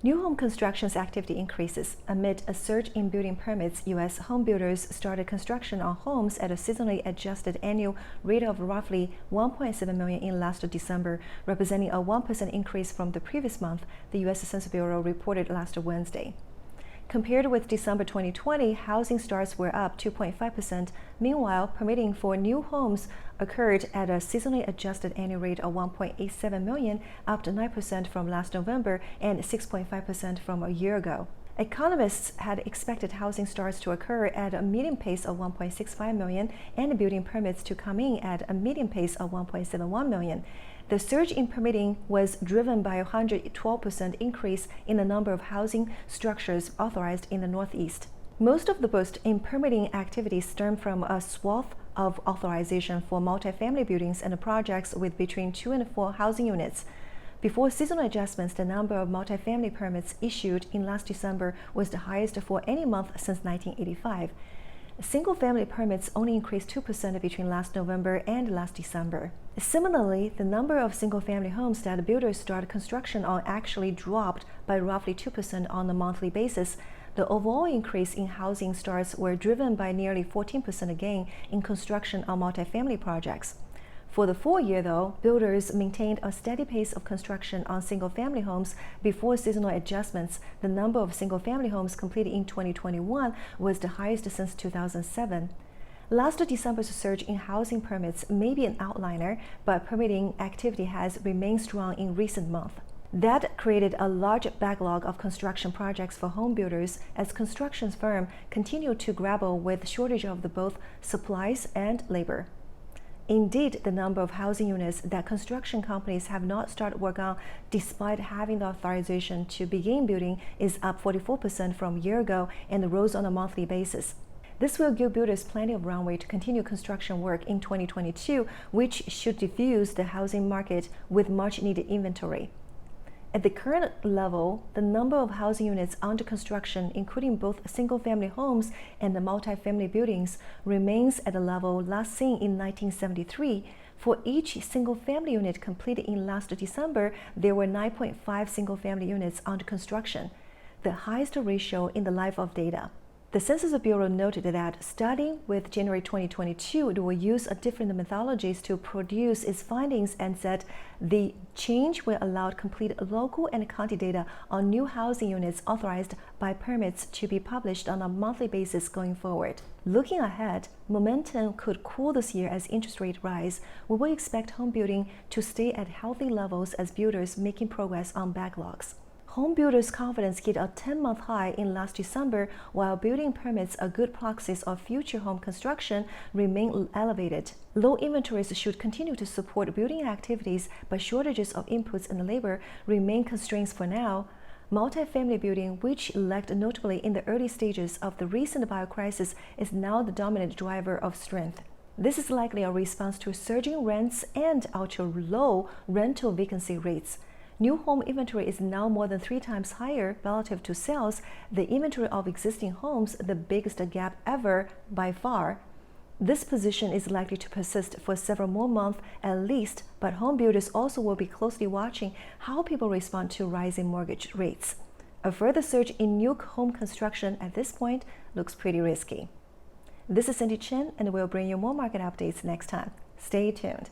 New home construction's activity increases. Amid a surge in building permits, U.S. home builders started construction on homes at a seasonally adjusted annual rate of roughly 1.7 million in last December, representing a 1% increase from the previous month, the U.S. Census Bureau reported last Wednesday. Compared with December 2020, housing starts were up 2.5%. Meanwhile, permitting for new homes occurred at a seasonally adjusted annual rate of 1.87 million, up to 9% from last November and 6.5% from a year ago. Economists had expected housing starts to occur at a median pace of 1.65 million and building permits to come in at a median pace of 1.71 million. The surge in permitting was driven by a 112% increase in the number of housing structures authorized in the Northeast. Most of the boost in permitting activity stemmed from a swath of authorization for multifamily buildings and projects with between 2 and 4 housing units. Before seasonal adjustments, the number of multifamily permits issued in last December was the highest for any month since 1985. Single-family permits only increased 2% between last November and last December. Similarly, the number of single-family homes that builders started construction on actually dropped by roughly 2% on a monthly basis. The overall increase in housing starts were driven by nearly 14% gain in construction on multifamily projects. For the full year, though, builders maintained a steady pace of construction on single-family homes. Before seasonal adjustments, the number of single-family homes completed in 2021 was the highest since 2007. Last December's surge in housing permits may be an outliner, but permitting activity has remained strong in recent months. That created a large backlog of construction projects for home builders as construction firms continue to grapple with shortage of both supplies and labor. Indeed, the number of housing units that construction companies have not started work on despite having the authorization to begin building is up 44% from a year ago and rose on a monthly basis. This will give builders plenty of runway to continue construction work in 2022, which should diffuse the housing market with much-needed inventory. At the current level, the number of housing units under construction, including both single-family homes and the multifamily buildings, remains at a level last seen in 1973. For each single-family unit completed in last December, there were 9.5 single-family units under construction, the highest ratio in the life of data. The Census Bureau noted that starting with January 2022, it will use different methodologies to produce its findings and said the change will allow complete local and county data on new housing units authorized by permits to be published on a monthly basis going forward. Looking ahead, momentum could cool this year as interest rates rise. We will expect home building to stay at healthy levels as builders making progress on backlogs. Home builders' confidence hit a 10-month high in last December, while building permits, a good proxy of future home construction, remain elevated. Low inventories should continue to support building activities, but shortages of inputs and labor remain constraints for now. Multifamily building, which lagged notably in the early stages of the recent bio-crisis, is now the dominant driver of strength. This is likely a response to surging rents and ultra-low rental vacancy rates. New home inventory is now more than 3 times higher relative to sales. The inventory of existing homes, the biggest gap ever by far. This position is likely to persist for several more months at least, but home builders also will be closely watching how people respond to rising mortgage rates. A further surge in new home construction at this point looks pretty risky. This is Cindy Chen, and we'll bring you more market updates next time. Stay tuned.